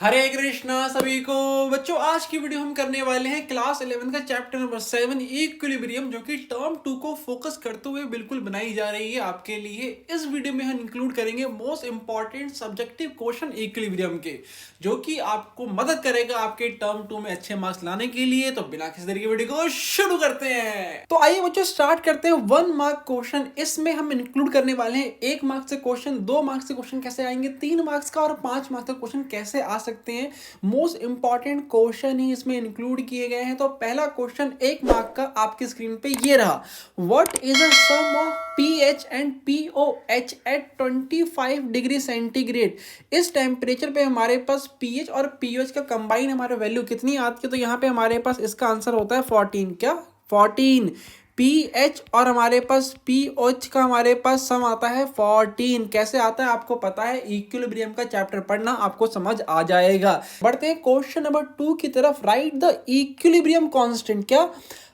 हरे कृष्णा सभी को। बच्चों, आज की वीडियो हम करने वाले हैं क्लास 11 का चैप्टर नंबर 7 इक्विलिब्रियम, जो कि टर्म 2 को फोकस करते हुए बिल्कुल बनाई जा रही है आपके लिए। इस वीडियो में हम इंक्लूड करेंगे most important subjective question equilibrium के, जो कि आपको मदद करेगा आपके टर्म 2 में अच्छे मार्क्स लाने के लिए। तो बिना किसी तरीके वीडियो को शुरू करते हैं। तो आइए बच्चों, स्टार्ट करते हैं 1 मार्क क्वेश्चन। इसमें हम इंक्लूड करने वाले हैं 1 मार्क्स से क्वेश्चन, 2 मार्क्स से क्वेश्चन कैसे आएंगे, 3 मार्क्स का और 5 मार्क्स का क्वेश्चन कैसे आ सकते हैं। मोस्ट इंपॉर्टेंट क्वेश्चन ही इसमें इंक्लूड किए गए हैं। तो पहला क्वेश्चन 1 मार्क का आपकी स्क्रीन पे ये रहा। What is the sum of pH and pOH at 25 degree centigrade. इस टेम्परेचर पे हमारे पास पीएच और पीओएच का कंबाइन हमारे वैल्यू कितनी आती है। तो यहाँ पे हमारे पास इसका आंसर होता है 14। क्या 14। पीएच और हमारे पास पीओएच का हमारे पास सम आता है 14। कैसे आता है आपको पता है, इक्विलिब्रियम का चैप्टर पढ़ना, आपको समझ आ जाएगा। बढ़ते हैं क्वेश्चन नंबर 2 की तरफ। Right the equilibrium constant. क्या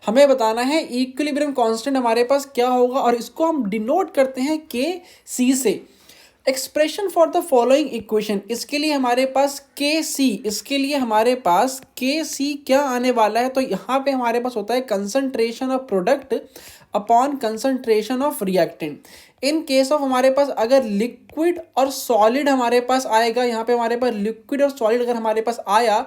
हमें बताना है इक्विलिब्रियम कांस्टेंट हमारे पास क्या होगा, और इसको हम डिनोट करते हैं के सी से। Expression for the following equation, इसके लिए हमारे पास के सी, इसके लिए हमारे पास के सी क्या आने वाला है। तो यहाँ पे हमारे पास होता है concentration of product upon concentration of reactant. In case of हमारे पास अगर लिक्विड और सॉलिड हमारे पास आएगा, यहाँ पे हमारे पास लिक्विड और सॉलिड अगर हमारे पास आया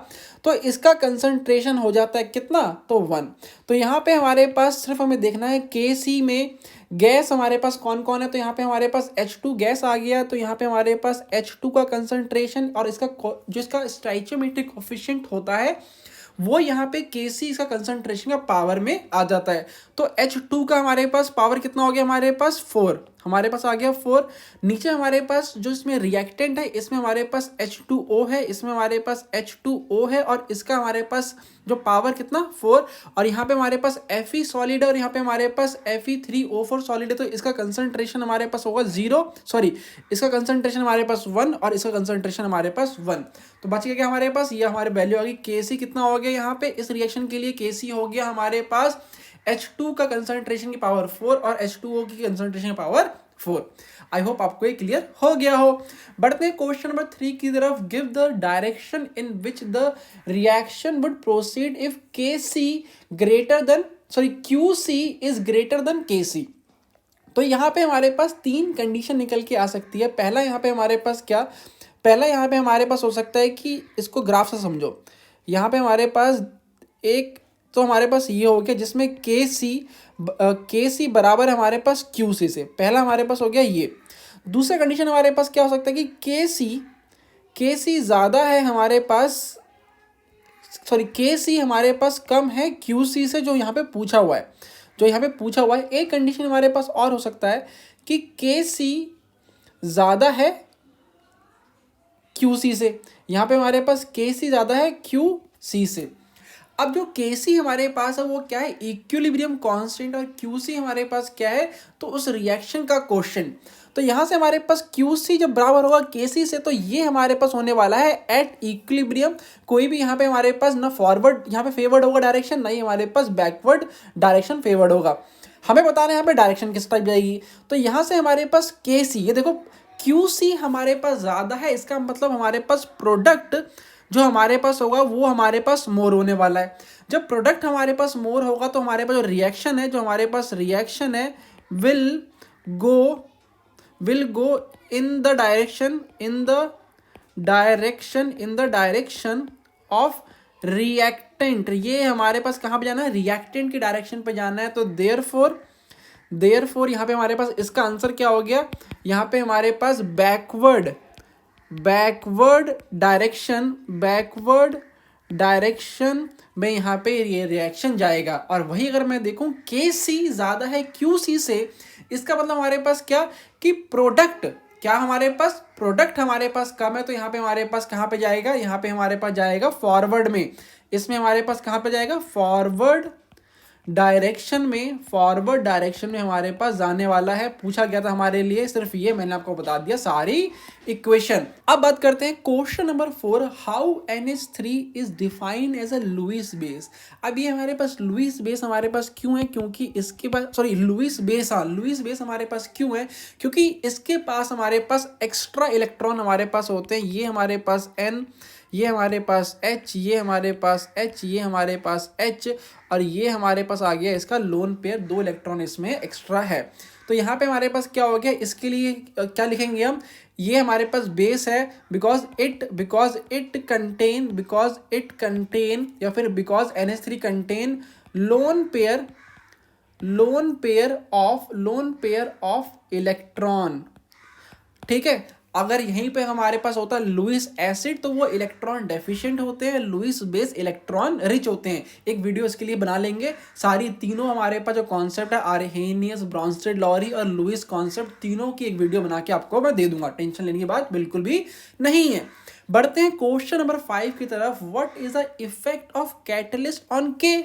तो इसका कंसंट्रेशन हो जाता है कितना, तो 1। तो यहाँ पे हमारे पास सिर्फ हमें देखना है के सी में गैस हमारे पास कौन कौन है। तो यहाँ पे हमारे पास H2 गैस आ गया। तो यहाँ पे हमारे पास H2 का कंसंट्रेशन और इसका जो इसका स्टोइचियोमेट्रिक कोएफिशिएंट होता है वो यहाँ पे Kc इसका कंसंट्रेशन का पावर में आ जाता है। तो H2 का हमारे पास पावर कितना हो गया, हमारे पास 4, हमारे पास आ गया 4। नीचे हमारे पास जो इसमें रिएक्टेंट है, इसमें हमारे पास H2O है, इसमें हमारे पास H2O है, और इसका हमारे पास जो पावर कितना 4। और यहाँ पे हमारे पास Fe सॉलिड है और यहाँ पे हमारे पास Fe3O4 सॉलिड है। तो इसका कंसंट्रेशन हमारे पास होगा 0, सॉरी, इसका कंसंट्रेशन हमारे पास 1 और इसका कंसंट्रेशन हमारे पास 1। तो बच गया क्या हमारे पास, ये हमारे वैल्यू आ गई। Kc कितना हो गया यहाँ पे इस रिएक्शन के लिए, Kc हो गया हमारे पास H2 का कंसंट्रेशन की पावर 4 और H2O की कंसंट्रेशन की पावर 4। आई होप आपको ये क्लियर हो गया हो। बढ़ते हैं क्वेश्चन नंबर 3 की तरफ। Give the direction in which the reaction would proceed if Kc greater than QC is greater than Kc। तो यहाँ पे हमारे पास 3 कंडीशन निकल के आ सकती है। पहला यहाँ पे हमारे पास क्या, पहला यहाँ पे हमारे पास हो सकता है कि इसको ग्राफ से समझो। यहाँ पे हमारे पास एक, तो हमारे पास ये हो गया जिसमें के सी बराबर हमारे पास क्यू सी से। पहला हमारे पास हो गया ये। दूसरा कंडीशन हमारे पास क्या हो सकता है कि के सी ज़्यादा है हमारे पास, सॉरी, के सी हमारे पास कम है क्यू सी से, जो यहाँ पे पूछा हुआ है, जो यहाँ पे पूछा हुआ है। एक कंडीशन हमारे पास और हो सकता है कि के सी ज़्यादा है क्यू सी से। यहाँ पे हमारे पास के सी ज़्यादा है क्यू सी से। अब जो Kc हमारे पास है वो क्या है, इक्विलिब्रियम कांस्टेंट, और Qc हमारे पास क्या है, तो उस रिएक्शन का क्वेश्चन। तो यहाँ से हमारे पास Qc जब बराबर होगा Kc से, तो ये हमारे पास होने वाला है एट इक्विलिब्रियम। कोई भी यहाँ पे हमारे पास ना फॉरवर्ड यहाँ पे फेवर्ड होगा डायरेक्शन, ना ही हमारे पास बैकवर्ड डायरेक्शन फेवर्ड होगा। हमें बताना है यहाँ पे डायरेक्शन किस टाइप जाएगी। तो यहाँ से हमारे पास Kc, ये देखो Qc हमारे पास ज़्यादा है, इसका मतलब हमारे पास प्रोडक्ट जो हमारे पास होगा वो हमारे पास मोर होने वाला है। जब प्रोडक्ट हमारे पास मोर होगा तो हमारे पास जो रिएक्शन है, जो हमारे पास रिएक्शन है will go in the direction of reactant. ये हमारे पास कहाँ पे जाना है, रिएक्टेंट की डायरेक्शन पे जाना है। तो देयरफॉर यहाँ पे हमारे पास इसका आंसर क्या हो गया, यहाँ पे हमारे पास बैकवर्ड डायरेक्शन में यहाँ पे ये रिएक्शन जाएगा। और वही अगर मैं देखूँ Kc ज़्यादा है QC से, इसका मतलब हमारे पास क्या कि प्रोडक्ट हमारे पास कम है। तो यहाँ पे हमारे पास कहाँ पे जाएगा, यहाँ पे हमारे पास जाएगा फॉरवर्ड में। इसमें हमारे पास कहाँ पे जाएगा, फॉरवर्ड डायरेक्शन में हमारे पास जाने वाला है। पूछा गया था हमारे लिए, सिर्फ ये मैंने आपको बता दिया सारी इक्वेशन। अब बात करते हैं question number 4। How NH3 is defined as a Lewis base. अब ये हमारे पास लुईस बेस हमारे पास क्यों है, क्योंकि इसके पास, सॉरी, लुईस बेस हमारे पास क्यों है, क्योंकि इसके पास हमारे पास एक्स्ट्रा इलेक्ट्रॉन हमारे पास होते हैं। ये हमारे पास N, ये हमारे पास H, ये हमारे पास H, ये हमारे पास H, और ये हमारे पास आ गया इसका लोन पेयर, 2 इलेक्ट्रॉन इसमें एक्स्ट्रा है। तो यहाँ पे हमारे पास क्या हो गया, इसके लिए क्या लिखेंगे हम, ये हमारे पास बेस है बिकॉज इट कंटेन या फिर because NH3 contain lone pair of electron. ठीक है, अगर यहीं पे हमारे पास होता लुईस एसिड तो वो इलेक्ट्रॉन डेफिशिएंट होते हैं, लुईस बेस इलेक्ट्रॉन रिच होते हैं। एक वीडियो इसके लिए बना लेंगे। सारी तीनों हमारे पास जो कॉन्सेप्ट है, आर्हेनियस, ब्रॉन्स्टेड, लॉरी और लुईस कॉन्सेप्ट, तीनों की एक वीडियो बना के आपको मैं दे दूंगा, टेंशन लेने की बात बिल्कुल भी नहीं है। बढ़ते हैं क्वेश्चन नंबर 5 की तरफ। What is the effect of catalyst on के।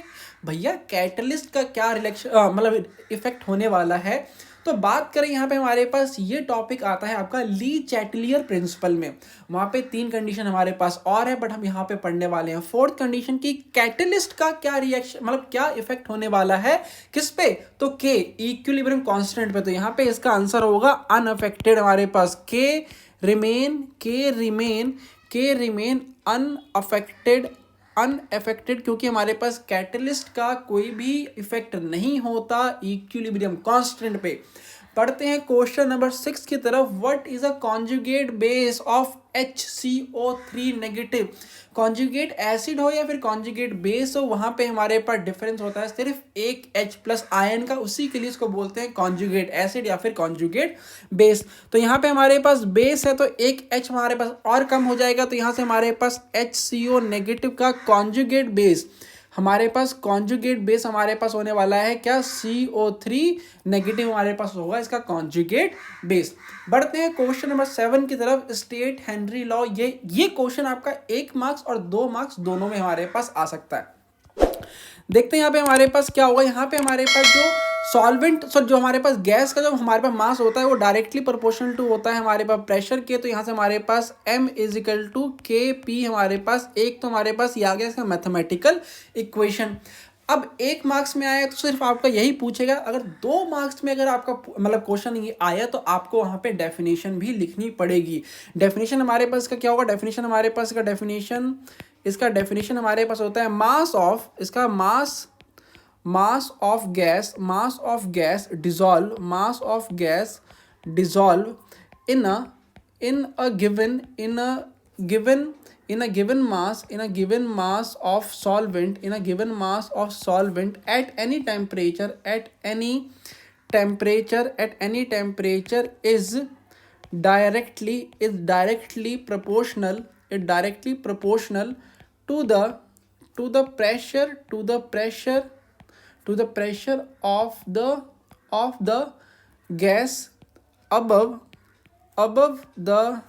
भैया कैटलिस्ट का क्या रिलेक्शन मतलब इफेक्ट होने वाला है। तो बात करें यहाँ पे हमारे पास ये टॉपिक आता है आपका ली चैटलियर प्रिंसिपल में। वहाँ पे 3 कंडीशन हमारे पास और है, बट हम यहाँ पे पढ़ने वाले हैं 4th कंडीशन की, कैटलिस्ट का क्या रिएक्शन मतलब क्या इफेक्ट होने वाला है किस पे, तो के इक्विलिब्रियम कांस्टेंट पे। तो यहाँ पे इसका आंसर होगा अनअफेक्टेड। हमारे पास के रिमेन अनअफेक्टेड क्योंकि हमारे पास कैटलिस्ट का कोई भी इफेक्ट नहीं होता इक्विलिब्रियम कांस्टेंट पे। पढ़ते हैं क्वेश्चन नंबर 6 की तरफ। What is a conjugate base of HCO3 negative. Conjugate acid हो या फिर कॉन्जुगेट बेस हो, वहां पे हमारे पास डिफरेंस होता है सिर्फ एक H प्लस आयन का, उसी के लिए इसको बोलते हैं कॉन्जुगेट एसिड या फिर कॉन्जुगेट बेस। तो यहाँ पे हमारे पास बेस है तो एक H हमारे पास और कम हो जाएगा, तो यहाँ से हमारे पास HCO नेगेटिव का कॉन्जुगेट बेस, हमारे पास कॉन्जुगेट बेस हमारे पास होने वाला है क्या, CO3 नेगेटिव हमारे पास होगा इसका कॉन्जुगेट बेस। बढ़ते हैं क्वेश्चन नंबर 7 की तरफ। State Henry law. ये क्वेश्चन आपका 1 मार्क्स और 2 मार्क्स दोनों में हमारे पास आ सकता है। देखते हैं यहाँ पे हमारे पास क्या होगा। यहाँ पे हमारे पास जो सॉल्वेंट जो हमारे पास गैस का जो हमारे पास मास होता है वो डायरेक्टली प्रोपोर्शनल टू होता है हमारे पास प्रेशर के। तो यहाँ से हमारे पास M is equal to KP हमारे पास एक, तो हमारे पास ये आ गया इसका मैथमेटिकल इक्वेशन। अब 1 मार्क्स में आया तो सिर्फ आपका यही पूछेगा। अगर 2 मार्क्स में अगर आपका मतलब क्वेश्चन ये आया तो आपको वहाँ पे डेफिनेशन भी लिखनी पड़ेगी। डेफिनेशन हमारे पास का क्या होगा, डेफिनेशन हमारे पास का इसका डेफिनेशन हमारे पास होता है mass of gas dissolve in a given mass of solvent at any temperature is directly proportional to the pressure of the gas above the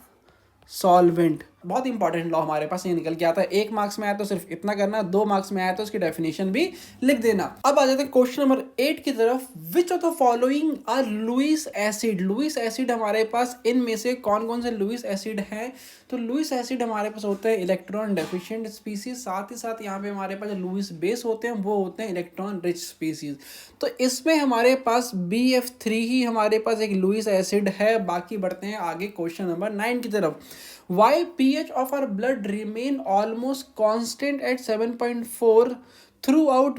solvent. बहुत इंपॉर्टेंट लॉ हमारे पास ये निकल के आता है। 1 मार्क्स में आया तो सिर्फ इतना करना, 2 मार्क्स में आया तो उसकी डेफिनेशन भी लिख देना। अब आ जाते हैं क्वेश्चन नंबर 8 की तरफ। Which of the following are Lewis acid. Lewis acid हमारे पास इनमें से कौन कौन से लुईस एसिड हैं, तो लुईस एसिड हमारे पास होते हैं इलेक्ट्रॉन डेफिशिएंट स्पीसीज, साथ ही साथ यहाँ पे हमारे पास जो लुईस बेस होते हैं वो होते हैं इलेक्ट्रॉन रिच स्पीसीज। तो इसमें हमारे पास BF3 ही हमारे पास एक लुईस एसिड है। बाकी बढ़ते हैं आगे क्वेश्चन नंबर 9 की तरफ। Why pH of our blood remain almost constant at 7.4 throughout?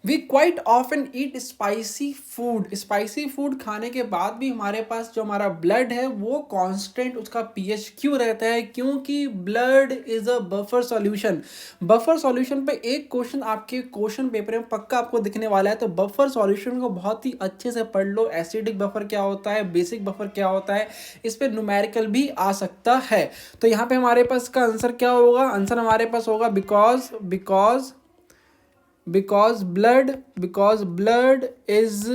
We quite often eat spicy food. Spicy food खाने के बाद भी हमारे पास जो हमारा ब्लड है वो कांस्टेंट उसका pH क्यों रहता है, क्योंकि blood is a buffer solution. Buffer solution पे एक क्वेश्चन आपके क्वेश्चन पेपर में पक्का आपको दिखने वाला है, तो बफर सॉल्यूशन को बहुत ही अच्छे से पढ़ लो। एसिडिक बफर क्या होता है, बेसिक बफर क्या होता है, इस पर न्यूमेरिकल भी आ सकता है। तो यहाँ पे हमारे पास का आंसर क्या होगा, आंसर हमारे पास होगा because blood is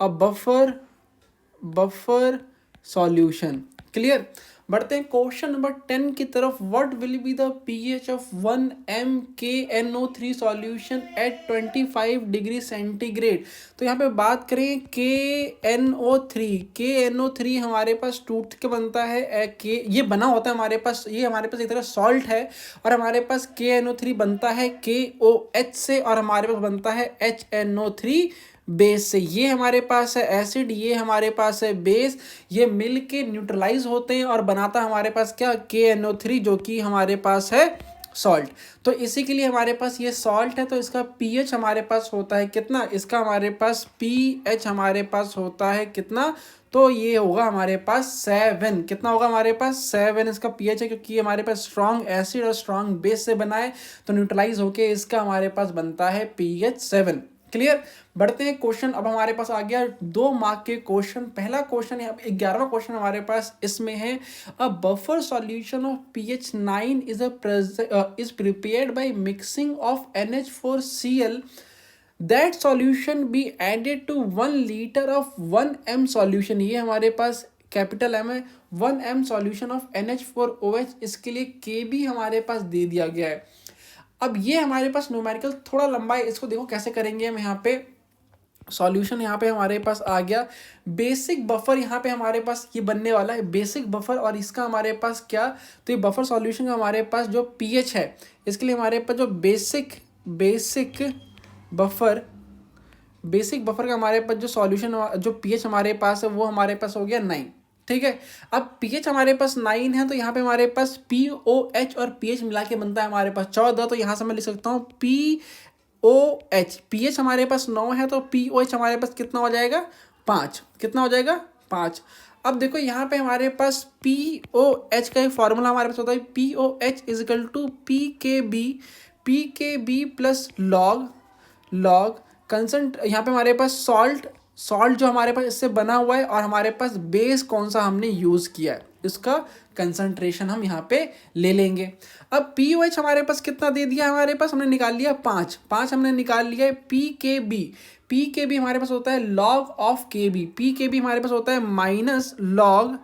a buffer solution। Clear. बढ़ते हैं क्वेश्चन नंबर 10 की तरफ। What will be the pH of 1 MkNO3 solution at 25 degree centigrade. तो यहाँ पे बात करें KNO3 हमारे पास टूट के बनता है, ये बना होता है हमारे पास, ये हमारे पास एक तरह सॉल्ट है, और हमारे पास KNO3 बनता है KOH से, और हमारे पास बनता है HNO3 बेस से। ये हमारे पास है एसिड, ये हमारे पास है बेस, ये मिल के न्यूट्रलाइज होते हैं और बनाता हमारे पास क्या, KNO3, जो कि हमारे पास है सॉल्ट। तो इसी के लिए हमारे पास ये सॉल्ट है, तो इसका pH हमारे पास होता है कितना, इसका हमारे पास pH हमारे पास होता है कितना, तो ये होगा हमारे पास 7। कितना होगा हमारे पास 7 इसका pH है, क्योंकि ये हमारे पास स्ट्रॉन्ग एसिड और स्ट्रॉन्ग बेस से बना है, तो न्यूट्रलाइज होके इसका हमारे पास बनता है pH 7। क्लियर। बढ़ते हैं क्वेश्चन। अब हमारे पास आ गया 2 मार्क के क्वेश्चन। पहला क्वेश्चन है, 11वां क्वेश्चन हमारे पास इसमें है, a buffer solution of pH 9 is prepared by mixing of NH4Cl, that solution be added to 1 litre of 1 m solution. ये हमारे पास कैपिटल M है, 1 m सॉल्यूशन ऑफ NH4OH, इसके लिए KB हमारे पास दे दिया गया है। अब ये हमारे पास न्यूमेरिकल थोड़ा लंबा है, इसको देखो कैसे करेंगे हम। यहाँ पे सॉल्यूशन यहाँ पे हमारे पास आ गया, बेसिक बफर यहाँ पे हमारे पास ये बनने वाला है, बेसिक बफर, और इसका हमारे पास क्या, तो ये बफर सॉल्यूशन का हमारे पास जो pH है, इसके लिए हमारे पास जो बेसिक बफर का हमारे पास जो सॉल्यूशन जो pH हमारे पास है वो हमारे पास हो गया 9। ठीक है। अब pH हमारे पास 9 है, तो यहाँ पे हमारे पास POH और pH मिला के बनता है हमारे पास 14। तो यहाँ से मैं लिख सकता हूँ POH। pH हमारे पास 9 है, तो POH हमारे पास कितना हो जाएगा 5। कितना हो जाएगा 5। अब देखो यहाँ पे हमारे पास POH का एक फॉर्मूला हमारे पास होता है, POH equal to PKB plus log constant, यहाँ पे हमारे पास सॉल्ट जो हमारे पास इससे बना हुआ है, और हमारे पास बेस कौन सा हमने यूज़ किया है, इसका कंसंट्रेशन हम यहाँ पे ले लेंगे। अब POH हमारे पास कितना दे दिया, हमारे पास हमने निकाल लिया 5 हमने निकाल लिया है। PKB हमारे पास होता है लॉग ऑफ KB, PKB हमारे पास होता है minus log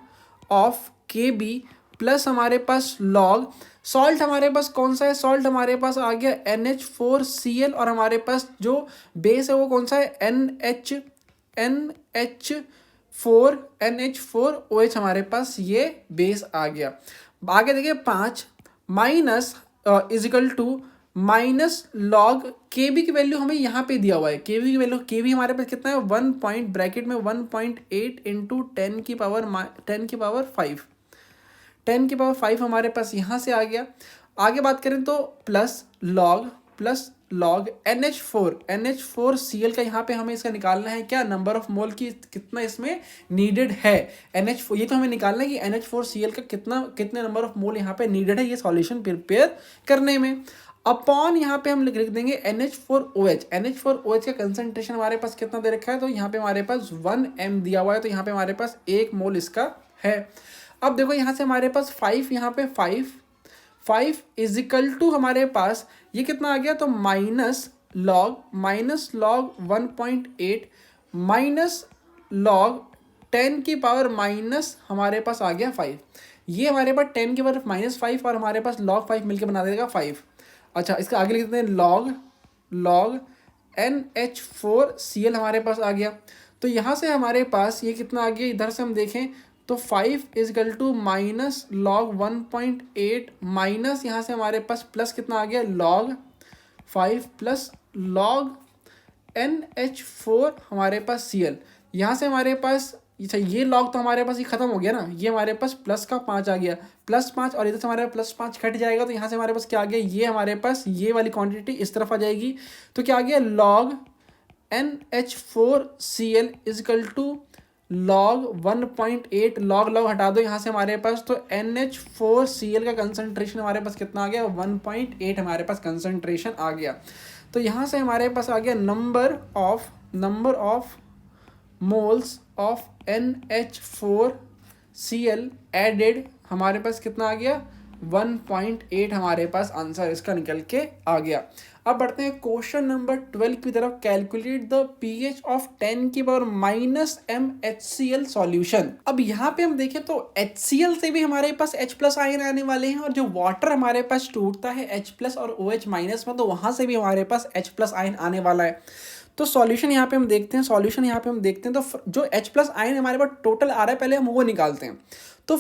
of KB plus हमारे पास लॉग। सॉल्ट हमारे पास कौन सा है, सॉल्ट हमारे पास आ गया NH4Cl, और हमारे पास जो बेस है वो कौन सा है NH4OH हमारे पास ये बेस आ गया। आगे देखिए 5 minus is equal to minus log KB की वैल्यू हमें यहाँ पे दिया हुआ है, KB की वैल्यू, KB हमारे पास कितना है 1 पॉइंट ब्रैकेट में 1.8 इंटू 10 की पावर 5 हमारे पास यहाँ से आ गया। आगे बात करें तो प्लस लॉग NH4Cl का यहाँ पे हमें इसका निकालना है क्या, नंबर ऑफ मोल की कितना इसमें नीडेड है NH4, ये तो हमें निकालना है कि NH4Cl का कितने नंबर ऑफ मोल यहाँ पे नीडेड है ये सॉल्यूशन प्रिपेयर करने में। अपॉन यहाँ पे हम लिख देंगे NH4OH का कंसंट्रेशन हमारे पास कितना दे रखा है, तो यहाँ पे हमारे पास 1 m दिया हुआ है, तो यहाँ पे हमारे पास 1 मोल इसका है। अब देखो यहाँ से हमारे पास 5, यहाँ पे 5 इजिकल टू हमारे पास ये कितना आ गया, तो माइनस लॉग 1.8 माइनस लॉग 10 की पावर माइनस हमारे पास आ गया 5। ये हमारे पास 10 की पावर -5 और हमारे पास log 5 मिलके बना देगा 5। अच्छा, इसका आगे लिख देते हैं log NH4Cl हमारे पास आ गया। तो यहाँ से हमारे पास ये कितना आ गया, इधर से हम देखें तो 5 is equal to minus log 1.8 minus यहाँ से हमारे पास प्लस कितना आ गया log 5 प्लस log NH4 हमारे पास Cl। यहाँ से हमारे पास ये लॉग तो हमारे पास ये खत्म हो गया ना, ये हमारे पास प्लस का 5 आ गया, +5 और इधर से हमारे पास +5 कट जाएगा, तो यहाँ से हमारे पास क्या आ गया, ये हमारे पास ये वाली क्वांटिटी इस तरफ आ जाएगी। तो क्या आ गया log NH4Cl is equal to log 1.8 log हटा दो यहाँ से हमारे पास, तो NH4Cl का कंसंट्रेशन हमारे पास कितना आ गया 1.8 हमारे पास कंसंट्रेशन आ गया। तो यहाँ से हमारे पास आ गया number of moles of NH4Cl added हमारे पास कितना आ गया 1.8 हमारे पास आंसर इसका निकल के आ गया। अब बढ़ते हैं क्वेश्चन नंबर 12 की तरफ। कैलकुलेट द pH ऑफ 10 की पावर -m HCl सॉल्यूशन। अब यहाँ पे हम देखें तो HCl से भी हमारे पास H+ आयन आने वाले हैं, और जो वाटर हमारे पास टूटता है H+ और OH- में, तो वहाँ से भी हमारे पास H+ आयन आने वाला है। तो सॉल्यूशन यहाँ पे हम देखते हैं, तो जो H+ आयन हमारे पास टोटल आ रहा है पहले हम वो निकालते हैं। तो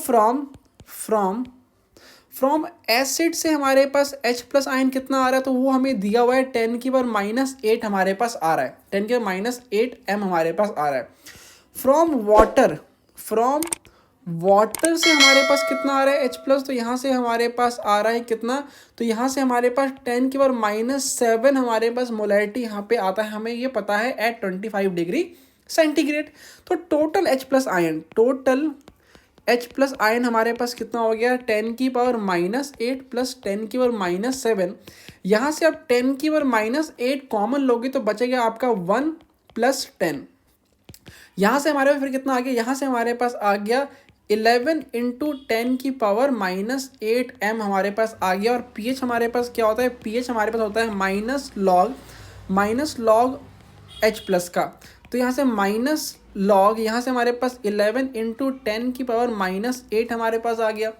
फ्रॉम एसिड से हमारे पास H प्लस आयन कितना आ रहा है, तो वो हमें दिया हुआ है 10⁻⁸ हमारे पास आ रहा है, 10⁻⁸ m हमारे पास आ रहा है। फ्रॉम वाटर से हमारे पास कितना आ रहा है H प्लस, तो यहाँ से हमारे पास आ रहा है कितना, तो यहाँ से हमारे पास 10⁻⁷ हमारे पास मोलैरिटी यहाँ पे आता है, हमें ये पता है एट 25 डिग्री सेंटीग्रेड। तो टोटल H प्लस आयन हमारे पास कितना हो गया, 10⁻⁸ प्लस 10⁻⁷। यहाँ से आप 10⁻⁸ कॉमन लोगे तो बचेगा आपका 1 + 10। यहाँ से हमारे पास फिर कितना आ गया, यहाँ से हमारे पास आ गया 11 × 10⁻⁸ m हमारे पास आ गया। और pH हमारे पास क्या होता है, pH हमारे पास होता है माइनस लॉग H प्लस का। तो यहाँ से माइनस लॉग, यहाँ से हमारे पास 11 × 10⁻⁸ हमारे पास आ गया।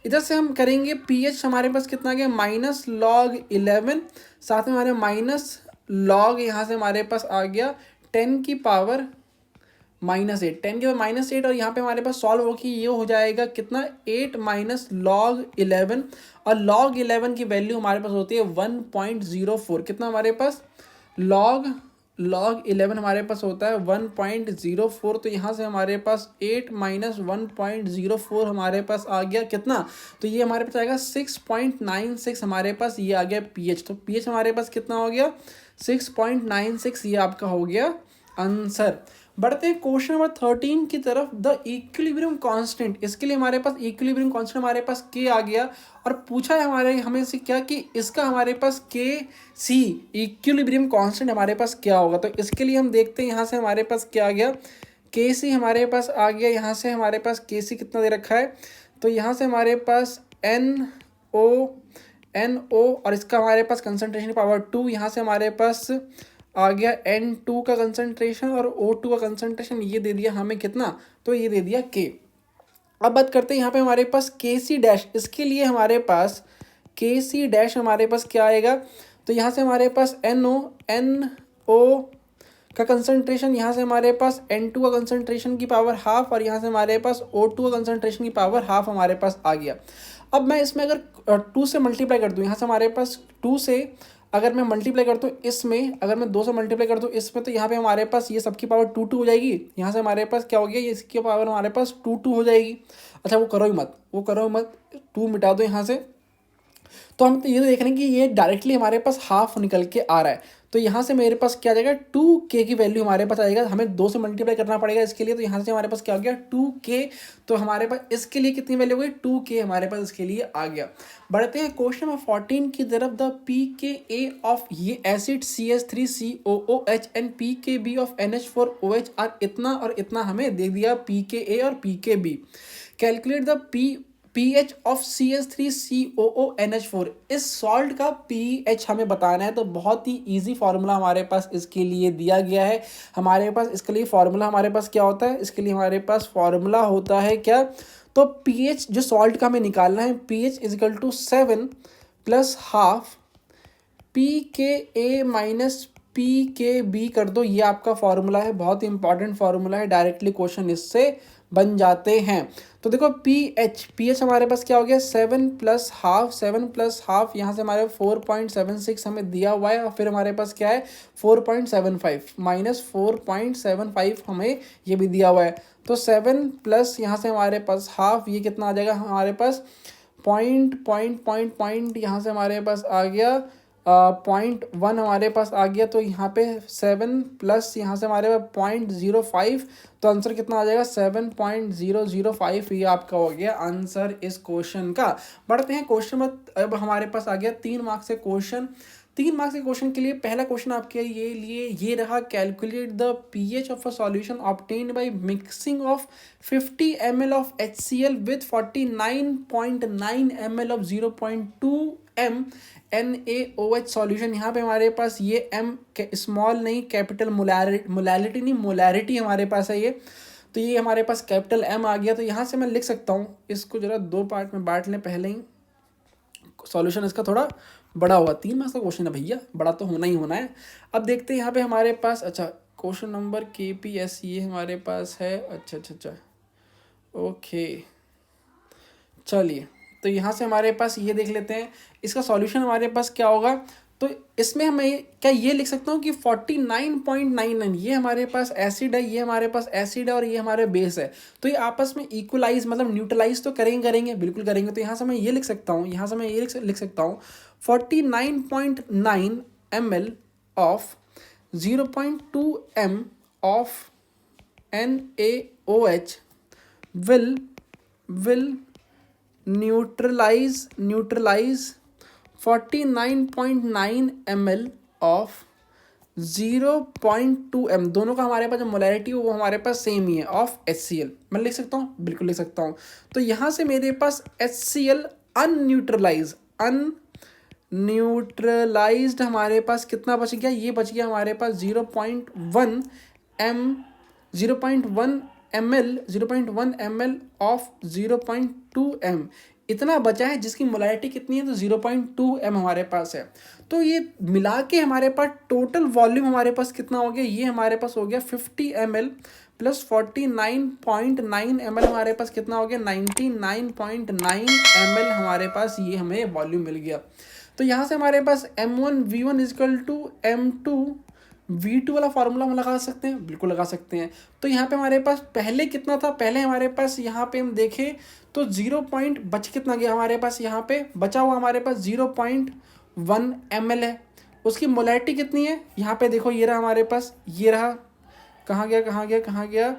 इधर से हम करेंगे pH हमारे पास कितना आ गया, -log11, साथ में हमारे माइनस लॉग यहाँ से हमारे पास आ गया 10⁻⁻8 और यहाँ पे हमारे पास सॉल्व होगी, ये हो जाएगा कितना 8 - log11। और log11 की वैल्यू हमारे पास होती है 1.04। कितना हमारे पास log11 हमारे पास होता है 1.04। तो यहाँ से हमारे पास 8 - 1.04 हमारे पास आ गया कितना, तो ये हमारे पास आएगा 6.96 हमारे पास ये आ गया pH। तो pH हमारे पास कितना हो गया 6.96, ये आपका हो गया आंसर। बढ़ते हैं क्वेश्चन नंबर 13 की तरफ। द इक्विलिब्रियम कांस्टेंट, इसके लिए हमारे पास इक्विलिब्रियम कांस्टेंट हमारे पास के आ गया और पूछा है हमें से क्या कि इसका हमारे पास के सी इक्विलिब्रियम कांस्टेंट हमारे पास क्या होगा। तो इसके लिए हम देखते हैं, यहाँ से हमारे पास क्या आ गया, के सी हमारे पास आ गया। यहाँ से हमारे पास के सी कितना दे रखा है, तो यहाँ से हमारे पास NO और इसका हमारे पास कंसंट्रेशन पावर 2, यहाँ से हमारे पास आ गया N2 का कंसंट्रेशन और O2 का कंसंट्रेशन, ये दे दिया हमें कितना, तो ये दे दिया K। अब बात करते हैं यहाँ पे हमारे पास KC', इसके लिए हमारे पास KC' हमारे पास क्या आएगा, तो यहाँ से हमारे पास NO का कंसंट्रेशन, यहाँ से हमारे पास N2 का कंसंट्रेशन की पावर हाफ और यहाँ से हमारे पास O2 का कंसंट्रेशन की पावर हाफ हमारे पास आ गया। अब मैं इसमें अगर 2 से मल्टीप्लाई कर दूँ, यहाँ से हमारे पास 2 से अगर मैं मल्टीप्लाई करता हूँ इसमें, अगर मैं 2 से मल्टीप्लाई करता हूँ इसमें, तो यहाँ पे हमारे पास ये सबकी पावर 2 हो जाएगी। यहाँ से हमारे पास क्या हो गया, ये इसकी पावर हमारे पास 2 हो जाएगी। अच्छा वो करो ही मत 2 मिटा दो यहाँ से। तो हम तो ये देख रहे हैं कि ये डायरेक्टली हमारे पास हाफ निकल के आ रहा है। तो यहाँ से मेरे पास क्या आ जाएगा 2K की वैल्यू हमारे पास आएगा, हमें 2 से मल्टीप्लाई करना पड़ेगा इसके लिए। तो यहाँ से हमारे पास क्या हो गया 2K, तो हमारे पास इसके लिए कितनी वैल्यू हो गई 2K हमारे पास इसके लिए आ गया। बढ़ते हैं क्वेश्चन नंबर 14 की तरफ। द pKa ऑफ ये acid CH3COOH and pKb of NH4OH are इतना और इतना हमें दे दिया pKa और pKb। Calculate the pH of CH3COONH4। इस सॉल्ट का pH हमें बताना है, तो बहुत ही इजी फार्मूला हमारे पास इसके लिए दिया गया है। हमारे पास इसके लिए फार्मूला हमारे पास क्या होता है, इसके लिए हमारे पास फार्मूला होता है क्या, तो pH जो सॉल्ट का हमें निकालना है, pH = 7 + हाफ pKa - pKb कर दो, ये आपका फार्मूला है, बहुत ही इंपॉर्टेंट फार्मूला है, डायरेक्टली क्वेश्चन इससे बन जाते हैं। तो देखो pH हमारे पास क्या हो गया 7 + हाफ, यहाँ से हमारे 4.76 हमें दिया हुआ है और फिर हमारे पास क्या है 4.75 - 4.75 हमें ये भी दिया हुआ है। तो 7 प्लस यहाँ से हमारे पास हाफ, ये कितना आ जाएगा हमारे पास पॉइंट यहाँ से हमारे पास आ गया 0.1 हमारे पास आ गया। तो यहाँ पे 7 प्लस यहाँ से हमारे पास 0.05, तो आंसर कितना आ जाएगा 7.005, ये आपका हो गया आंसर इस क्वेश्चन का। बढ़ते हैं क्वेश्चन में, अब हमारे पास आ गया 3 मार्क्स से क्वेश्चन। 3 मार्क्स के क्वेश्चन के लिए पहला क्वेश्चन आपके लिए ये रहा, calculate the pH of a solution obtained by mixing of 50 ml of HCl with 49.9 ml of 0.2 m NaOH solution. यहाँ पे हमारे पास ये m स्मॉल नहीं कैपिटल, मोलैरिटी नहीं मोलैरिटी हमारे पास है ये, तो ये हमारे पास कैपिटल M आ गया। तो यहाँ से मैं लिख सकता हूँ, इसको जरा 2 पार्ट में बांट लें पहले ही, सॉल्यूशन इसका थोड़ा बड़ा हुआ। 3 मार्क्स का क्वेश्चन है भैया, बड़ा तो होना ही होना है। अब देखते हैं यहाँ पे हमारे पास, अच्छा क्वेश्चन नंबर KPS ये हमारे पास है, अच्छा ओके चलिए तो यहाँ से हमारे पास ये देख लेते हैं, इसका सॉल्यूशन हमारे पास क्या होगा। तो इसमें हमें क्या ये लिख सकता हूँ कि 49.99 ये हमारे पास एसिड है, ये हमारे पास एसिड है और ये हमारे बेस है। तो ये आपस में इक्वलाइज मतलब न्यूट्रलाइज तो करेंगे बिल्कुल करेंगे। तो यहाँ से मैं ये लिख सकता हूँ, यहाँ से मैं ये लिख सकता हूँ 49.9 ml of 0.2 m of NaOH will neutralize 49.9 ml of 0.2 m, दोनों का हमारे पास जो मोलैरिटी है वो हमारे पास सेम ही है, ऑफ HCl। मैं लिख सकता हूँ, बिल्कुल लिख सकता हूँ। तो यहाँ से मेरे पास HCl अनन्यूट्रलाइज्ड हमारे पास कितना बच गया, ये बच गया हमारे पास 0.1 ml ऑफ 0.2 m, इतना बचा है जिसकी मोलैरिटी कितनी है, तो 0.2 m हमारे पास है। तो ये मिला के हमारे पास टोटल वॉल्यूम हमारे पास कितना हो गया, ये हमारे पास हो गया 50 ml प्लस 49.9 ml हमारे पास कितना हो गया 99.9 ml हमारे पास ये हमें वॉल्यूम मिल गया। तो यहाँ से हमारे पास M1V1 इजकल टू M2V2 वाला फार्मूला हम लगा सकते हैं, बिल्कुल लगा सकते हैं। तो यहाँ पे हमारे पास पहले कितना था, पहले हमारे पास यहाँ पे हम देखें तो 0 पॉइंट बच कितना गया हमारे पास, यहाँ पे बचा हुआ हमारे पास 0.1 ml है। उसकी मोलैरिटी कितनी है, यहाँ पे देखो ये रहा हमारे पास, ये रहा, कहाँ गया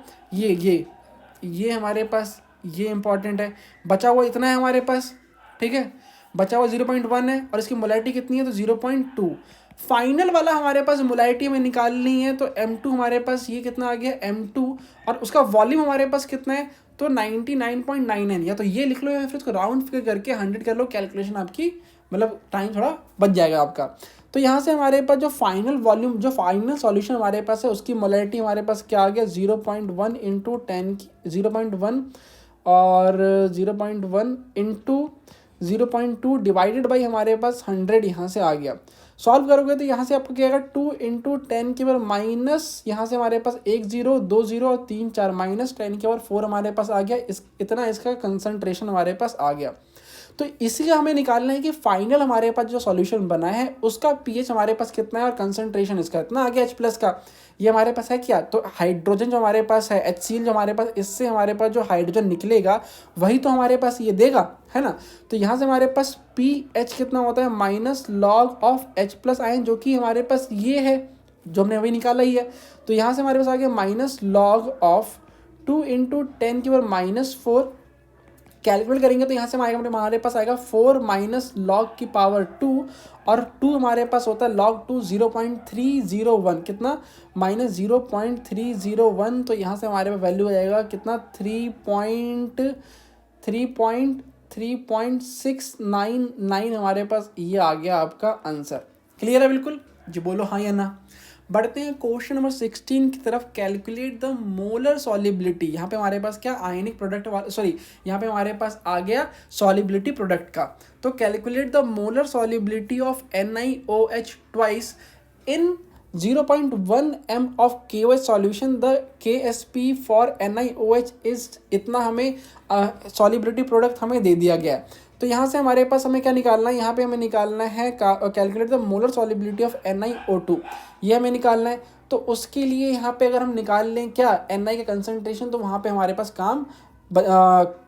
ये हमारे पास, ये इंपॉर्टेंट है। बचा हुआ इतना है हमारे पास, ठीक है, बचा हुआ 0.1 है और इसकी मोलैरिटी कितनी है, तो 0.2। फाइनल वाला हमारे पास मोलैरिटी हमें निकालनी है, तो M2 हमारे पास ये कितना आ गया M2, और उसका वॉल्यूम हमारे पास कितना है, तो 99.9 है। या तो ये लिख लो या फिर उसको राउंड फिगर करके 100 कर लो, कैलकुलेशन आपकी मतलब टाइम थोड़ा बच जाएगा आपका। तो यहाँ से हमारे पास जो फाइनल वॉल्यूम, जो फाइनल सॉल्यूशन हमारे पास है, उसकी मोलैरिटी हमारे पास क्या आ गया 0.1 इंटू 10 0.1 और 0.1 इंटू 0.2 डिवाइडेड बाई हमारे पास 100 यहाँ से आ गया। सॉल्व करोगे तो यहाँ से आपको क्या आएगा 2 इंटू 10 के पावर माइनस, यहाँ से हमारे पास 1 0 2 0 और 3 4 माइनस 10 के पावर 4 हमारे पास आ गया। इतना इसका कंसंट्रेशन हमारे पास आ गया। तो इसी का हमें निकालना है कि फाइनल हमारे पास जो सॉल्यूशन बना है उसका पीएच हमारे पास कितना है और कंसंट्रेशन इसका इतना आ गया H+ का। ये हमारे पास है क्या, तो हाइड्रोजन जो हमारे पास है HCl जो हमारे पास, इससे हमारे पास जो हाइड्रोजन निकलेगा वही तो हमारे पास ये देगा, है ना। तो यहाँ से हमारे पास pH कितना होता है minus log of H+ ion, जो कि हमारे पास ये है जो हमने अभी निकाला ही है। तो यहाँ से हमारे पास आ गया माइनस लॉग ऑफ 2 इंटू 10 की पावर -4। कैलकुलेट करेंगे तो यहाँ से हमारे पास आएगा 4 माइनस लॉग की पावर 2, और 2 हमारे पास होता है लॉग 2 0.301, कितना -0.301। तो यहाँ से हमारे पास वैल्यू आ जाएगा कितना 3.699 हमारे पास ये आ गया आपका आंसर। क्लियर है बिल्कुल जी, बोलो हाँ या ना। बढ़ते हैं क्वेश्चन नंबर 16 की तरफ। Calculate the molar solubility. यहाँ पे हमारे पास क्या आयनिक प्रोडक्ट यहाँ पे हमारे पास आ गया सॉलिबिलिटी प्रोडक्ट का। तो calculate the molar solubility of NiOH twice in 0.1 m of KOH solution. The KSP for NiOH is इतना हमें सॉलिबिलिटी प्रोडक्ट हमें दे दिया गया है। तो यहाँ से हमारे पास हमें क्या निकालना है, यहाँ पे हमें निकालना है calculate the molar solubility of NiO2, ये हमें निकालना है। तो उसके लिए यहाँ पे अगर हम निकाल लें क्या Ni का कंसंट्रेशन, तो वहाँ पे हमारे पास काम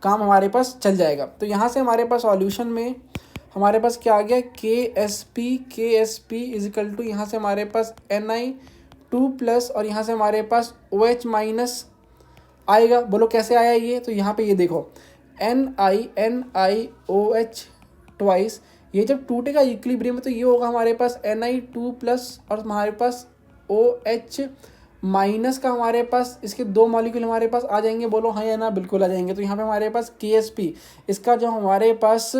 हमारे पास चल जाएगा। तो यहाँ से हमारे पास सॉल्यूशन में हमारे पास क्या आ गया KSP इजिकल टू, यहाँ से हमारे पाच Ni2+ और यहाँ से हमारे पास OH- आएगा। बोलो कैसे आया ये, तो यहाँ पे ये देखो NiOH ट्वाइस, ये जब टूटेगा इक्विलिब्रियम में तो ये होगा हमारे पास Ni2+ और हमारे पास OH- का हमारे पास इसके 2 मॉलिक्यूल हमारे पास आ जाएंगे। बोलो हाँ या ना, बिल्कुल आ जाएंगे। तो यहाँ पे हमारे पास KSP, इसका जो हमारे पास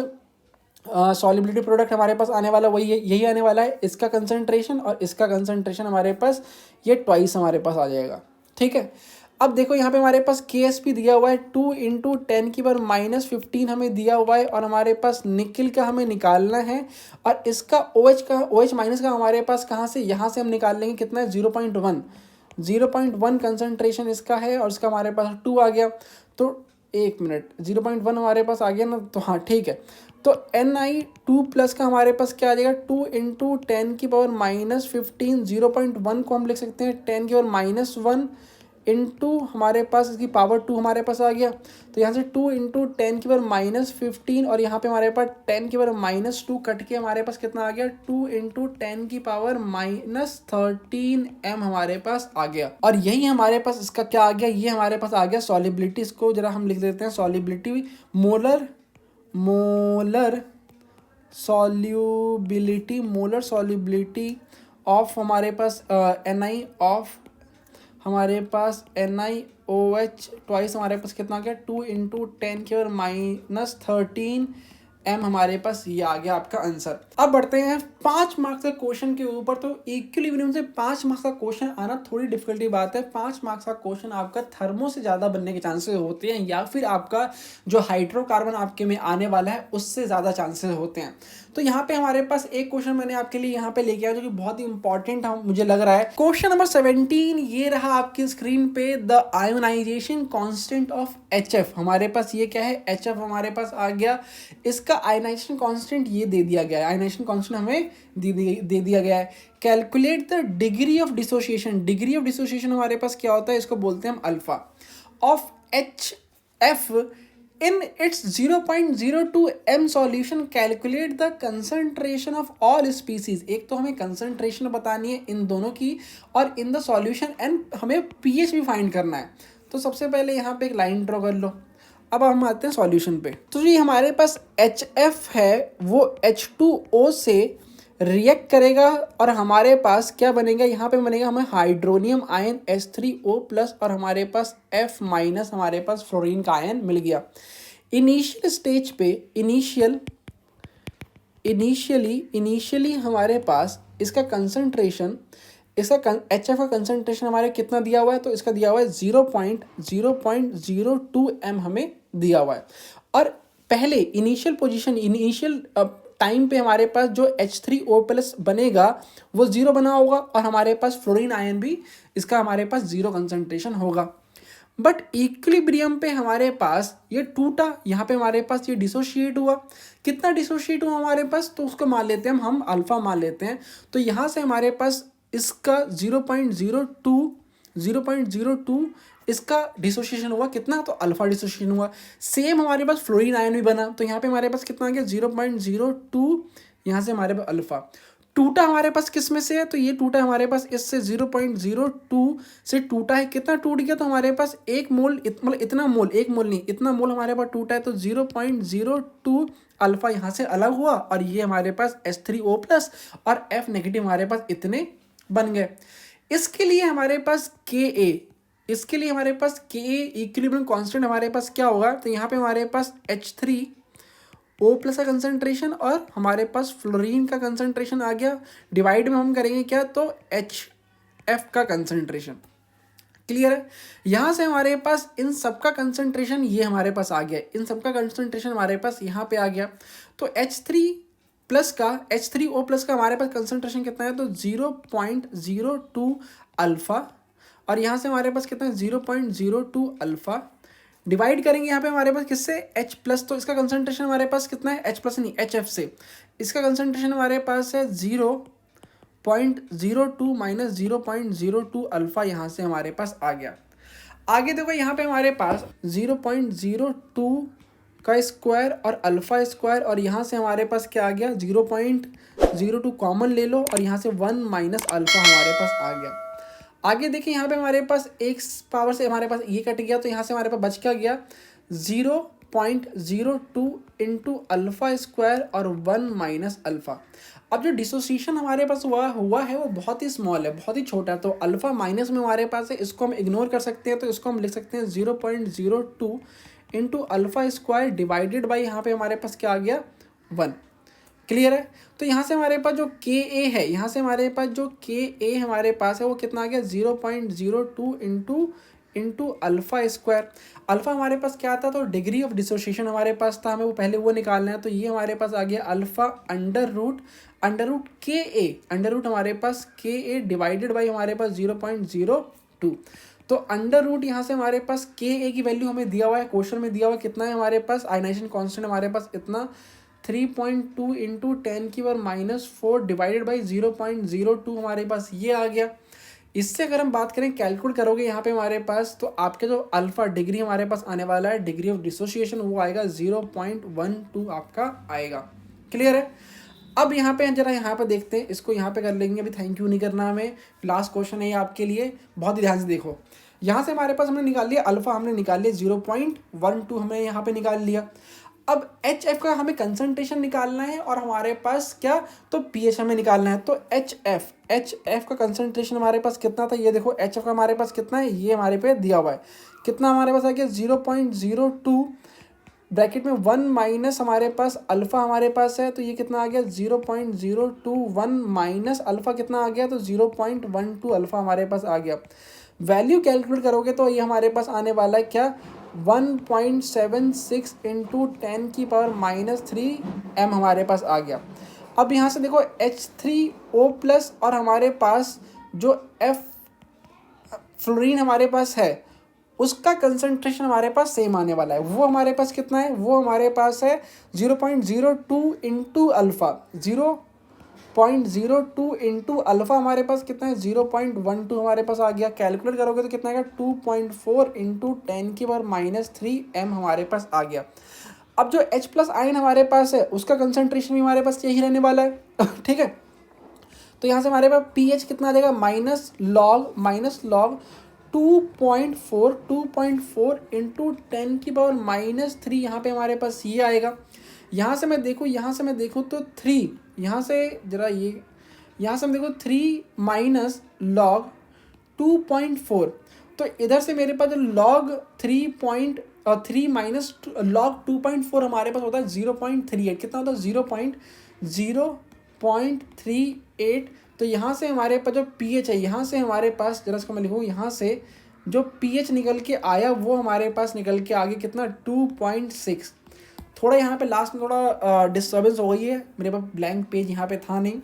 सॉलिबिलिटी प्रोडक्ट हमारे पास आने वाला वही यही आने वाला है, इसका कंसंट्रेशन और इसका कंसंट्रेशन हमारे पास ये ट्वाइस हमारे पास आ जाएगा। ठीक है, अब देखो यहाँ पे हमारे पास KSP दिया हुआ है 2 इंटू 10 की पावर -15 हमें दिया हुआ है, और हमारे पास निकिल का हमें निकालना है, और इसका OH का हमारे पास कहाँ से, यहाँ से हम निकाल लेंगे कितना है 0.1 कंसंट्रेशन इसका है, और इसका हमारे पास 2 आ गया। तो एक मिनट, 0.1 हमारे पास आ गया ना, तो हाँ ठीक है। तो Ni2+ का हमारे पास क्या आ जाएगा, 2 इंटू 10⁻⁻15, 0.1 को हम लिख सकते हैं 10⁻⁻1 इंटू हमारे पास इसकी पावर 2 हमारे पास आ गया। तो यहाँ से 2 इंटू 10⁻⁻15 और यहाँ पे हमारे पास 10⁻⁻2 कट के हमारे पास कितना आ गया, 2 इंटू 10⁻⁻13 m हमारे पास आ गया। और यही हमारे पास इसका क्या आ गया, ये हमारे पास आ गया सॉलिबिलिटी। इसको जरा हम लिख देते हैं सॉलिबिलिटी, मोलर सॉल्युबिलिटी ऑफ हमारे पास Ni ऑफ हमारे पास NiOH ट्वाइस हमारे पास कितना आ गया, 2 इंटू 10⁻⁻13 m हमारे पास ये आ गया आपका आंसर। अब बढ़ते हैं 5 मार्क्स के क्वेश्चन के ऊपर। तो इक्विलिब्रियम से 5 मार्क्स का क्वेश्चन आना थोड़ी डिफिकल्टी बात है। 5 मार्क्स का क्वेश्चन आपका थर्मो से ज़्यादा बनने के चांसेस होते हैं, या फिर आपका जो हाइड्रोकार्बन आपके में आने वाला है उससे ज़्यादा चांसेस होते हैं। तो यहाँ पे हमारे पास एक क्वेश्चन मैंने आपके लिए यहाँ पे लेके आया जो कि बहुत ही इंपॉर्टेंट मुझे लग रहा है। क्वेश्चन नंबर 17 ये रहा आपकी स्क्रीन पे, the ionisation constant of HF। हमारे पास ये क्या है, HF हमारे पास आ गया। इसका आयोनाइजेशन कांस्टेंट ये दे दिया गया है, आयोनाइजेशन कांस्टेंट हमें दे दिया गया है। Calculate the degree of dissociation. Degree of dissociation हमारे पास क्या होता है, इसको बोलते हैं हम alpha of HF in its 0.02 m solution calculate the concentration of all species। एक तो हमें कंसंट्रेशन बतानी है इन दोनों की, और इन द सॉल्यूशन एंड हमें pH भी फाइंड करना है। तो सबसे पहले यहाँ पे एक लाइन ड्रॉ कर लो। अब हम आते हैं सॉल्यूशन पे। तो ये हमारे पास HF है वो H2O से रिएक्ट करेगा और हमारे पास क्या बनेगा, यहाँ पे बनेगा हमें हाइड्रोनियम आयन H3O+ और हमारे पास F- हमारे पास फ्लोरीन का आयन मिल गया। इनिशियल स्टेज पे इनिशियली हमारे पास इसका कंसंट्रेशन, इसका HF का कंसंट्रेशन हमारे कितना दिया हुआ है, तो इसका दिया हुआ है 0.02 m हमें दिया हुआ है। और पहले इनिशियल टाइम पे हमारे पास जो H3O+ बनेगा वो 0 बना होगा, और हमारे पास फ्लोरीन आयन भी इसका हमारे पास 0 कंसंट्रेशन होगा। बट इक्विलिब्रियम पे हमारे पास ये टूटा, यहाँ पे हमारे पास ये डिसोशिएट हुआ। कितना डिसोशिएट हुआ हमारे पास, तो उसको मान लेते हैं हम अल्फा मान लेते हैं। तो यहाँ से हमारे पास इसका 0.02 इसका डिसोसिएशन हुआ, कितना, तो अल्फा डिसोसिएशन हुआ। सेम हमारे पास फ्लोरीन आयन भी बना, तो यहाँ पे हमारे पास कितना आ गया 0.02, यहाँ से हमारे पास अल्फा। टूटा हमारे पास किस में से है, तो ये टूटा हमारे पास इससे 0.02 से टूटा है। कितना टूट गया, तो हमारे पास एक मोल, मतलब इतना मोल, एक मोल नहीं इतना मोल हमारे पास टूटा है। तो 0.02 अल्फा यहाँ से अलग हुआ, और ये हमारे पास H3O+ और F- हमारे पास इतने बन गए। इसके लिए हमारे पास Ka इक्विलिब्रियम कांस्टेंट हमारे पास क्या होगा, तो यहाँ पे हमारे पास H3O+ का कंसंट्रेशन और हमारे पास फ्लोरीन का कंसंट्रेशन आ गया। डिवाइड में हम करेंगे क्या, तो HF का कंसंट्रेशन। क्लियर है। यहाँ से हमारे पास इन सब का कंसंट्रेशन ये हमारे पास आ गया, इन सब का कंसंट्रेशन हमारे पास यहाँ पे आ गया। तो H3O+ का हमारे पास कंसंट्रेशन कितना है, तो 0.02 अल्फा, और यहाँ से हमारे पास कितना है 0.02 अल्फा। डिवाइड करेंगे यहाँ पे हमारे पास किससे, H+, तो इसका कंसंट्रेशन हमारे पास कितना है, H+ नहीं HF से, इसका कंसंट्रेशन हमारे पास है 0.02 माइनस 0.02 अल्फा, यहाँ से हमारे पास आ गया। आगे देखो यहाँ पे हमारे पास 0.02 का स्क्वायर और अल्फा स्क्वायर, और यहाँ से हमारे पास क्या आ गया 0.02 कॉमन ले लो, और यहाँ से 1 माइनस अल्फा हमारे पास आ गया। आगे देखिए यहाँ पे हमारे पास एक पावर से हमारे पास ये कट गया, तो यहाँ से हमारे पास बच क्या गया 0.02 इंटू अल्फा स्क्वायर और 1 माइनस अल्फा। अब जो डिसोसिएशन हमारे पास हुआ है वो बहुत ही स्मॉल है, बहुत ही छोटा है। तो अल्फा माइनस में हमारे पास है, इसको हम इग्नोर कर सकते हैं। तो इसको हम लिख सकते हैं 0.02 into alpha square divided by यहाँ पे हमारे पास क्या आ गया 1। क्लियर है। तो यहाँ से हमारे पास जो Ka है, यहाँ से हमारे पास जो Ka हमारे पास है वो कितना आ गया 0.02 इंटू अल्फा स्क्वायर। अल्फा हमारे पास क्या आता, तो डिग्री ऑफ डिसोसिएशन हमारे पास था, हमें वो पहले वो निकालना है। तो ये हमारे पास आ गया alpha under root Ka, under root हमारे पास Ka डिवाइडेड बाई हमारे पास 0.02। तो अंडर रूट यहाँ से हमारे पास के ए की वैल्यू हमें दिया हुआ है, क्वेश्चन में दिया हुआ है कितना है हमारे पास, आयनाइजेशन कांस्टेंट हमारे पास इतना 3.2 इंटू 10⁻⁴ डिवाइडेड बाई 0.02 हमारे पास ये आ गया। इससे अगर हम बात करें कैलकुलेट करोगे यहाँ पे हमारे पास, तो आपके जो अल्फा डिग्री हमारे पास आने वाला है, डिग्री ऑफ डिसोसिएशन, वो आएगा 0.12 आपका आएगा। क्लियर है। अब यहाँ पे जरा यहाँ पे देखते हैं, इसको यहाँ पे कर लेंगे, अभी थैंक यू नहीं करना हमें, लास्ट क्वेश्चन है ये आपके लिए, बहुत ही ध्यान से देखो। यहाँ से हमारे पास हमने निकाल लिया अल्फा, हमने निकाल लिया 0.12 हमने यहाँ पे निकाल लिया। अब एच एफ का हमें कंसंट्रेशन निकालना है और हमारे पास क्या, तो पी एच हमें निकालना है। तो एच एफ का कंसंट्रेशन हमारे पास कितना था, ये देखो एच एफ का हमारे पास कितना है, ये हमारे पे दिया हुआ है, कितना हमारे पास आ गया 0.02 ब्रैकेट में 1 माइनस हमारे पास अल्फा हमारे पास है, तो ये कितना आ गया 0.021 माइनस अल्फा कितना आ गया, तो 0.12 अल्फा हमारे पास आ गया। वैल्यू कैलकुलेट करोगे तो ये हमारे पास आने वाला है क्या, 1.76 इंटू 10⁻³ m हमारे पास आ गया। अब यहाँ से देखो H3O+ और हमारे पास जो F फ्लोरीन हमारे पास है, उसका कंसंट्रेशन हमारे पास सेम आने वाला है। वो हमारे पास कितना है, वो हमारे पास है 0.02 इंटू अल्फ़ा, 0.02 इंटू अल्फ़ा हमारे पास कितना है 0.12 हमारे पास आ गया। कैलकुलेट करोगे तो कितना आएगा 2.4 इंटू 10⁻³ m हमारे पास आ गया। अब जो H+ आयन हमारे पास है, उसका कंसंट्रेशन भी हमारे पास यही रहने वाला है ठीक है। तो यहाँ से हमारे पास pH कितना आ जाएगा, माइनस लॉग 2.4 इंटू 10⁻³ यहाँ पे हमारे पास ये आएगा। यहाँ से मैं देखूँ तो 3, यहाँ से जरा ये, यहाँ से हम देखो 3 माइनस लॉग 2.4, तो इधर से मेरे पास जो लॉग 3 माइनस लॉग 2.4 हमारे पास होता है 0.38, कितना होता है 0.38। तो यहाँ से हमारे पास जो pH है, यहाँ से हमारे पास जरा इसको मैं लिखूँ, यहाँ से जो pH निकल के आया वो हमारे पास निकल के आ गया कितना 2.6। थोड़ा यहाँ पे लास्ट में थोड़ा डिस्टर्बेंस हो गई है, मेरे पास ब्लैंक पेज यहाँ पे था नहीं,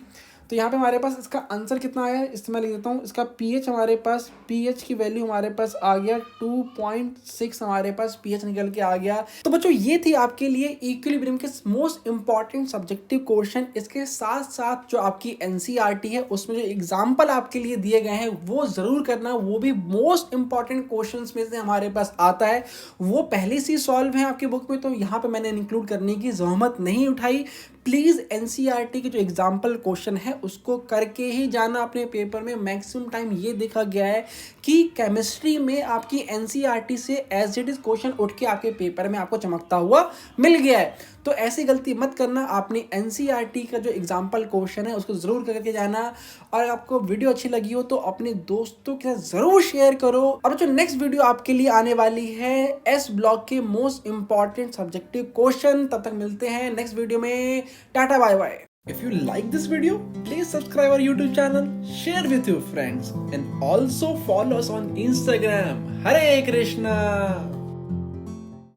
तो यहाँ पे हमारे पास इसका आंसर कितना आया है, इसमें लिख देता हूँ। इसका pH हमारे पास, pH की वैल्यू हमारे पास आ गया 2.6 हमारे पास pH निकल के आ गया। तो बच्चों ये थी आपके लिए इक्विलिब्रियम के मोस्ट इंपॉर्टेंट सब्जेक्टिव क्वेश्चन। इसके साथ साथ जो आपकी एनसीईआरटी है उसमें जो एग्जाम्पल आपके लिए दिए गए हैं वो जरूर करना, वो भी मोस्ट इंपॉर्टेंट क्वेश्चन में से हमारे पास आता है, वो पहले से सॉल्व है आपकी बुक में, तो यहाँ पे मैंने इंक्लूड करने की जहमत नहीं उठाई। प्लीज़ एनसीईआरटी के जो एग्जाम्पल क्वेश्चन है उसको करके ही जाना अपने पेपर में। मैक्सिमम टाइम ये देखा गया है कि केमिस्ट्री में आपकी एनसीईआरटी से एज इट इज क्वेश्चन उठ के आपके पेपर में आपको चमकता हुआ मिल गया है, तो ऐसी गलती मत करना। आपने एनसीईआरटी का जो एग्जाम्पल क्वेश्चन है उसको जरूर करके जाना, और आपको वीडियो अच्छी लगी हो तो अपने दोस्तों के साथ जरूर शेयर करो। और जो नेक्स्ट वीडियो आपके लिए आने वाली है एस ब्लॉक के मोस्ट इंपॉर्टेंट सब्जेक्टिव क्वेश्चन। तब तक मिलते हैं नेक्स्ट वीडियो में, tata bye bye. If you like this video, please subscribe our YouTube channel, share with your friends, and also follow us on Instagram. Hare Krishna!